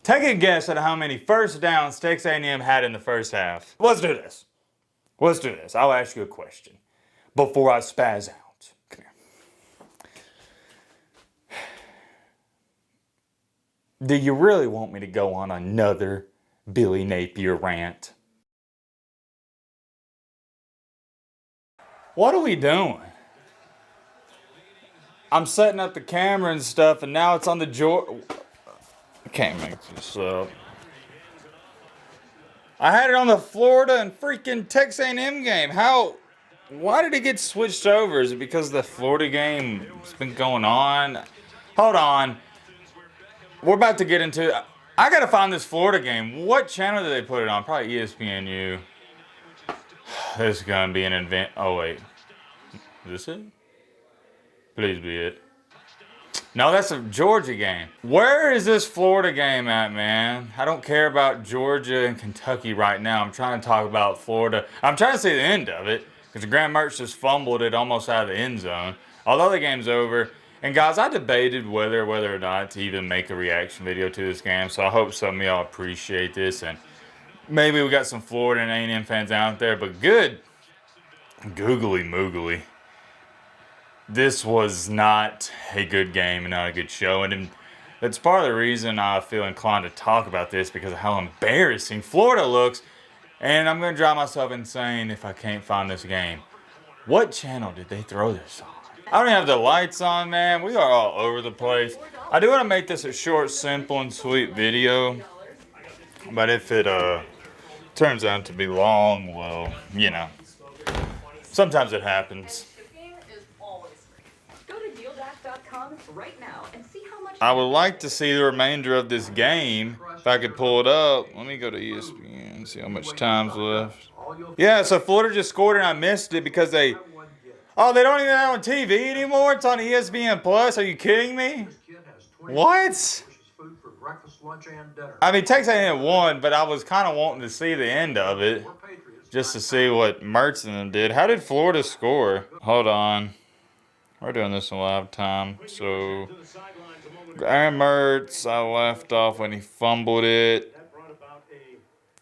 Take a guess at how many first downs Texas A&M had in the first half. Let's do this. Let's do this. I'll ask you a question before I spaz out. Come here. Do you really want me to go on another Billy Napier rant? What are we doing? I'm setting up the camera and stuff, and now it's on the I can't make this up. I had it on the Florida and freaking Texas A&M game. Why did it get switched over? Is it because the Florida game has been going on? Hold on. We're about to get into, I gotta find this Florida game. What channel did they put it on? Probably ESPNU. This is gonna be an event. Oh wait. Is this it? Please be it. No, that's a Georgia game. Where is this Florida game at, man? I don't care about Georgia and Kentucky right now. I'm trying to talk about Florida. I'm trying to see the end of it because Graham Mertz just fumbled it almost out of the end zone. Although the game's over. And guys, I debated whether or not to even make a reaction video to this game. So I hope some of y'all appreciate this. And maybe we got some Florida and A&M fans out there. But good googly moogly. This was not a good game and not a good show. And that's part of the reason I feel inclined to talk about this because of how embarrassing Florida looks. And I'm going to drive myself insane if I can't find this game. What channel did they throw this on? I don't even have the lights on, man. We are all over the place. I do want to make this a short, simple, and sweet video. But if it turns out to be long, well, you know, sometimes it happens. Right now and see how much I would like to see the remainder of this game. If I could pull it up. Let me go to ESPN and see how much time's left. Yeah, so Florida just scored and I missed it because they don't even have it on TV anymore. It's on ESPN Plus. Are you kidding me? What? I mean, Texas A&M won, but I was kind of wanting to see the end of it just to see what Mertz and them did. How did Florida score? Hold on. We're doing this in live time. So, Graham Mertz, I left off when he fumbled it.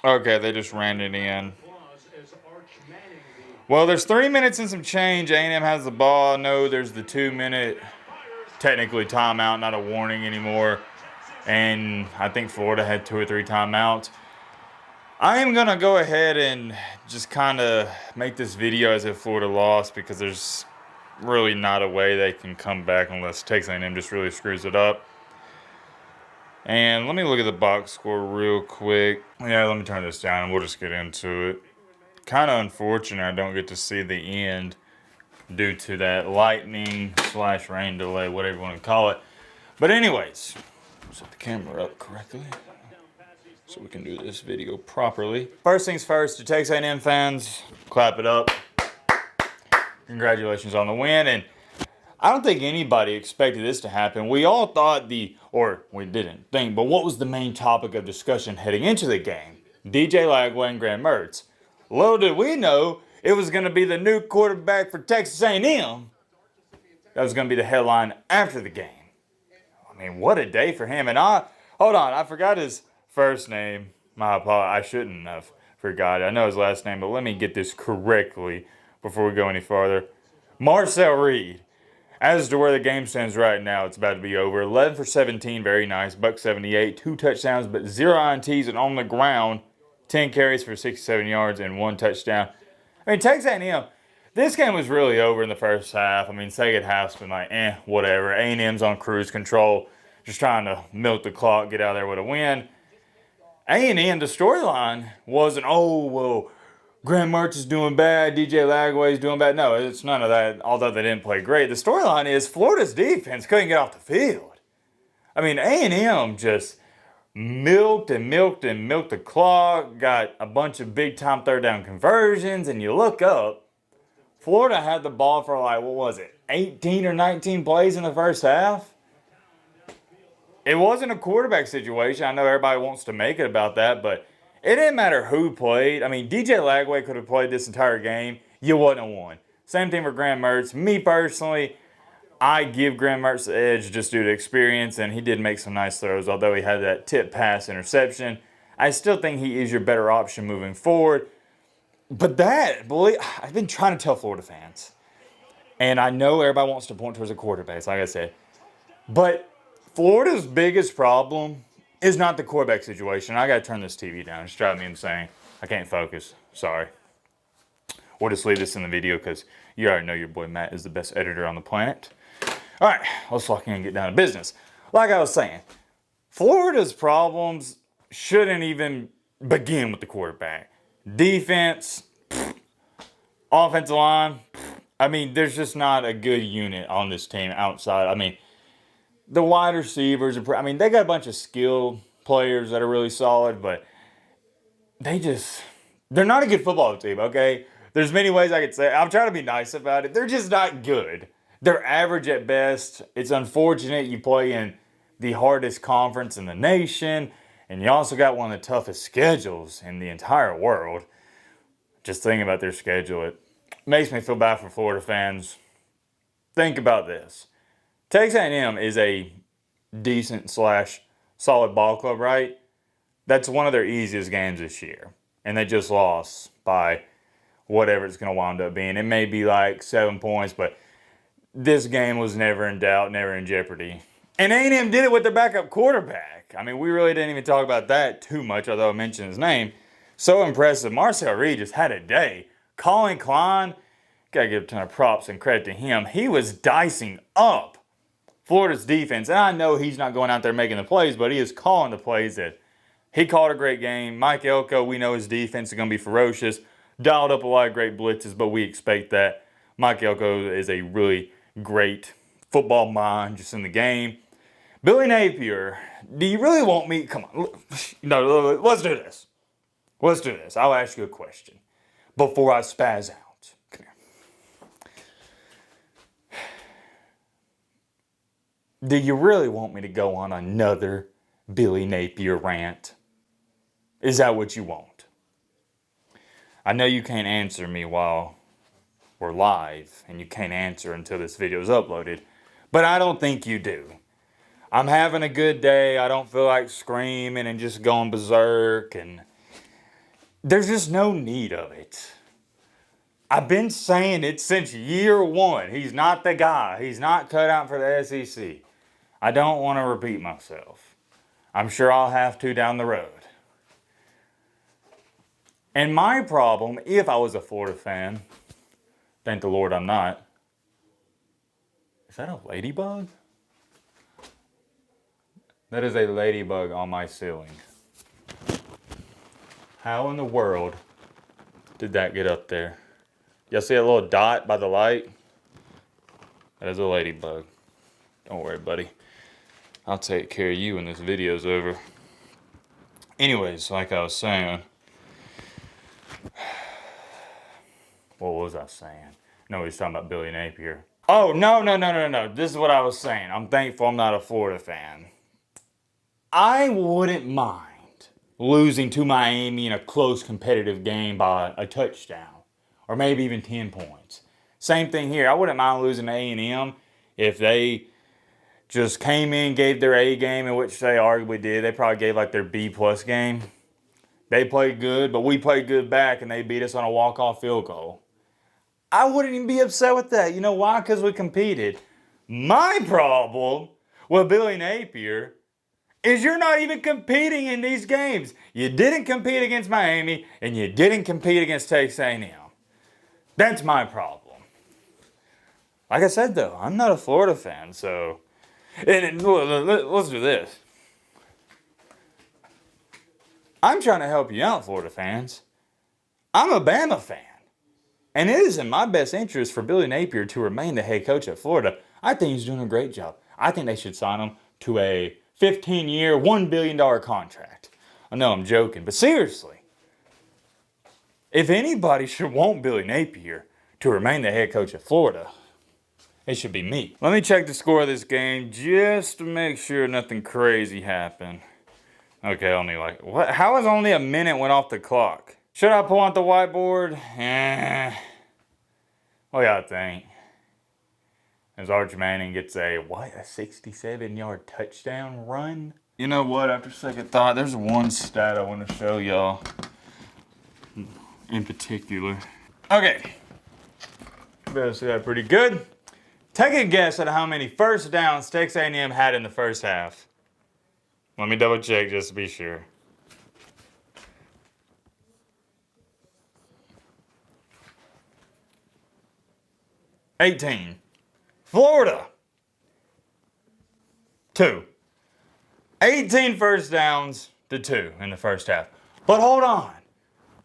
Okay, they just ran it in. Well, there's 3 minutes and some change. A&M has the ball. No, there's the 2-minute, technically timeout, not a warning anymore. And I think Florida had 2 or 3 timeouts. I am going to go ahead and just kind of make this video as if Florida lost because there's really not a way they can come back unless Texas A&M just really screws it up. And let me look at the box score real quick. Yeah, let me turn this down and we'll just get into it. Kind of unfortunate I don't get to see the end due to that lightning/rain delay, whatever you want to call it. But anyways, set the camera up correctly so we can do this video properly. First things first, to Texas A&M fans, clap it up. Congratulations on the win. And I don't think anybody expected this to happen. We all thought or we didn't think, but what was the main topic of discussion heading into the game? DJ Lagway and Graham Mertz. Little did we know it was going to be the new quarterback for Texas A&M. That was going to be the headline after the game. I mean, what a day for him. And hold on, I forgot his first name. My apologies. I shouldn't have forgot it. I know his last name, but let me get this correctly before we go any farther. Marcel Reed. As to where the game stands right now, it's about to be over. 11 for 17, very nice. $178, 2 touchdowns, but 0 INTs and on the ground. 10 carries for 67 yards and 1 touchdown. I mean, Texas A&M, this game was really over in the first half. I mean, second half's been like, whatever. A&M's on cruise control, just trying to milk the clock, get out there with a win. A&M, the storyline wasn't, Graham Mertz is doing bad, DJ Lagway is doing bad. No, it's none of that, although they didn't play great. The storyline is Florida's defense couldn't get off the field. I mean, A&M just milked the clock, got a bunch of big-time third-down conversions, and you look up, Florida had the ball for 18 or 19 plays in the first half? It wasn't a quarterback situation. I know everybody wants to make it about that, but it didn't matter who played. I mean, DJ Lagway could have played this entire game. You wouldn't have won. Same thing for Graham Mertz. Me personally, I give Graham Mertz the edge just due to experience, and he did make some nice throws, although he had that tip pass interception. I still think he is your better option moving forward. But I've been trying to tell Florida fans, and I know everybody wants to point towards the quarterbacks, like I said, but Florida's biggest problem is not the quarterback situation. I got to turn this TV down. It's driving me insane. I can't focus. Sorry. We'll just leave this in the video because you already know your boy Matt is the best editor on the planet. All right, let's lock in and get down to business. Like I was saying, Florida's problems shouldn't even begin with the quarterback. Defense, offensive line, I mean, there's just not a good unit on this team outside. I mean, the wide receivers, they got a bunch of skilled players that are really solid, but they're not a good football team, okay? There's many ways I could say it. I'm trying to be nice about it. They're just not good. They're average at best. It's unfortunate you play in the hardest conference in the nation, and you also got one of the toughest schedules in the entire world. Just thinking about their schedule, it makes me feel bad for Florida fans. Think about this. Texas A&M is a decent / solid ball club, right? That's one of their easiest games this year. And they just lost by whatever it's going to wind up being. It may be like 7 points, but this game was never in doubt, never in jeopardy. And A&M did it with their backup quarterback. I mean, we really didn't even talk about that too much, although I mentioned his name. So impressive. Marcel Reed just had a day. Colin Klein, gotta give a ton of props and credit to him. He was dicing up Florida's defense. And I know he's not going out there making the plays, but he is calling the plays that he called a great game. Mike Elko, we know his defense is going to be ferocious. Dialed up a lot of great blitzes, but we expect that. Mike Elko is a really great football mind just in the game. Billy Napier, do you really want me? Come on. No, let's do this. Let's do this. I'll ask you a question before I spaz out. Come here. Do you really want me to go on another Billy Napier rant? Is that what you want? I know you can't answer me while we're live, and you can't answer until this video is uploaded, but I don't think you do. I'm having a good day. I don't feel like screaming and just going berserk, and there's just no need of it. I've been saying it since year one. He's not the guy. He's not cut out for the SEC. I don't want to repeat myself. I'm sure I'll have to down the road. And my problem, if I was a Florida fan, thank the Lord I'm not. Is that a ladybug? That is a ladybug on my ceiling. How in the world did that get up there? Y'all see a little dot by the light? That is a ladybug. Don't worry, buddy. I'll take care of you when this video's over. Anyways, like I was saying, what was I saying? No, he's talking about Billy Napier. Oh, no. This is what I was saying. I'm thankful I'm not a Florida fan. I wouldn't mind losing to Miami in a close competitive game by a touchdown. Or maybe even 10 points. Same thing here. I wouldn't mind losing to A&M if they just came in, gave their A game, in which they arguably did. They probably gave like their B+ game. They played good, but we played good back, and they beat us on a walk-off field goal. I wouldn't even be upset with that. You know why? Because we competed. My problem with Billy Napier is you're not even competing in these games. You didn't compete against Miami, and you didn't compete against Texas A&M. That's my problem. Like I said, though, I'm not a Florida fan, so... let's do this. I'm trying to help you out, Florida fans. I'm a Bama fan. And it is in my best interest for Billy Napier to remain the head coach at Florida. I think he's doing a great job. I think they should sign him to a 15-year, $1 billion contract. I know I'm joking, but seriously. If anybody should want Billy Napier to remain the head coach of Florida, it should be me. Let me check the score of this game just to make sure nothing crazy happened. Okay, only like, what? How is only a minute went off the clock? Should I pull out the whiteboard? What y'all think? as Arch Manning gets a 67-yard touchdown run. You know what? After second thought, there's one stat I want to show y'all in particular. Okay. Better see that pretty good. Take a guess at how many first downs Texas A&M had in the first half. Let me double check just to be sure. $18. Florida. 2. 18 first downs to 2 in the first half. But hold on.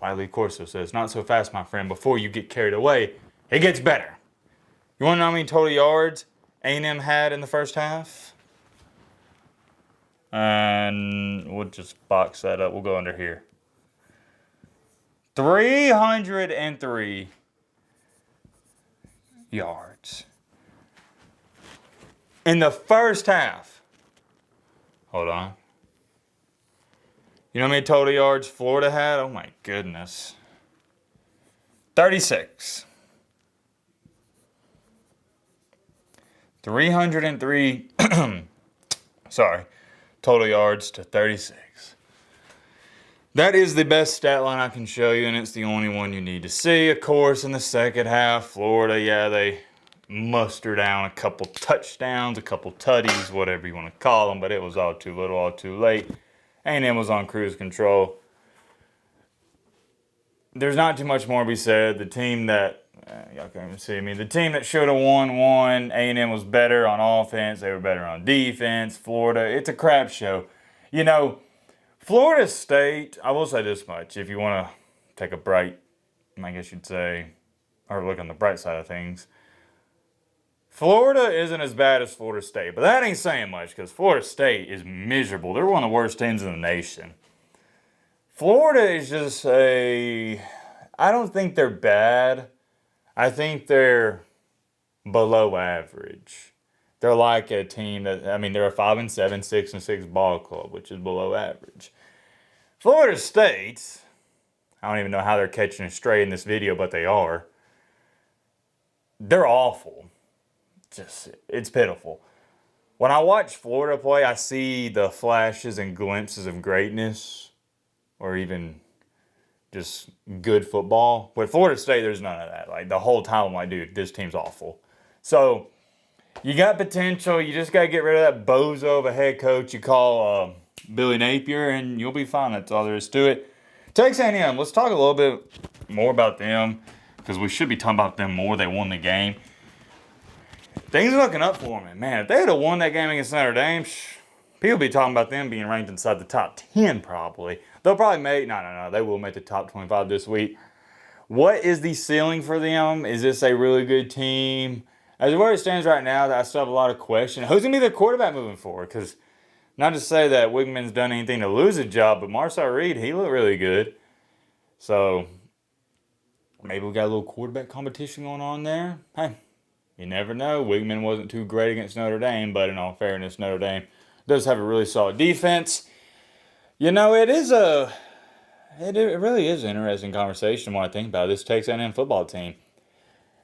Wiley Corso says, not so fast, my friend. Before you get carried away, it gets better. You want to know how many total yards A&M had in the first half? And we'll just box that up. We'll go under here. 303 yards. In the first half. Hold on. You know how many total yards Florida had? Oh my goodness. 36. 303 total yards to 36. That is the best stat line I can show you, and it's the only one you need to see. Of course, in the second half, Florida, they muster down a couple touchdowns, a couple tutties, whatever you want to call them, but it was all too little, all too late. A&M was on cruise control. There's not too much more to be said. The team that, y'all can't even see me, the team that should have won. A&M was better on offense. They were better on defense. Florida, it's a crap show. You know, Florida State, I will say this much. If you want to take a bright, I guess you'd say, or look on the bright side of things, Florida isn't as bad as Florida State. But that ain't saying much because Florida State is miserable. They're one of the worst teams in the nation. Florida is just I don't think they're bad. I think they're below average. They're like a team that, they're a 5-7, 6-6 ball club, which is below average. Florida State, I don't even know how they're catching it straight in this video, but they are. They're awful. It's pitiful. When I watch Florida play, I see the flashes and glimpses of greatness, or even just good football. With Florida State, there's none of that. Like, the whole time I'm like, dude, this team's awful. So, you got potential. You just got to get rid of that bozo of a head coach you call Billy Napier, and you'll be fine. That's all there is to it. Texas A&M, let's talk a little bit more about them, because we should be talking about them more. They won the game. Things are looking up for them. Man, if they would have won that game against Notre Dame, people be talking about them being ranked inside the top 10 probably. They'll probably make, no, they will make the top 25 this week. What is the ceiling for them? Is this a really good team? As where it stands right now, I still have a lot of questions. Who's going to be their quarterback moving forward? Because not to say that Wigman's done anything to lose a job, but Marcel Reed, he looked really good. So maybe we got a little quarterback competition going on there. Hey, you never know. Wigman wasn't too great against Notre Dame, but in all fairness, Notre Dame does have a really solid defense. You know, it really is an interesting conversation when I think about this Texas A&M football team.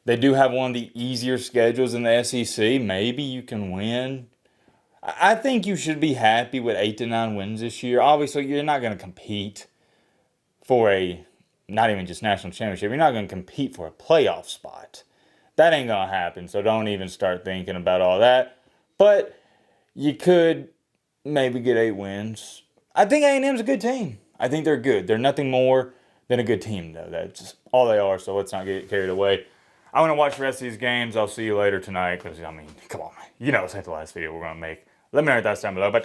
They do have one of the easier schedules in the SEC. Maybe you can win. I think you should be happy with 8 to 9 wins this year. Obviously, you're not going to compete for not even just national championship. You're not going to compete for a playoff spot. That ain't going to happen, so don't even start thinking about all that. But you could maybe get 8 wins. I think A&M's a good team. I think they're good. They're nothing more than a good team, though. That's just all they are, so let's not get carried away. I want to watch the rest of these games. I'll see you later tonight because, come on. You know, it's not the last video we're going to make. Let me know your thoughts down below. But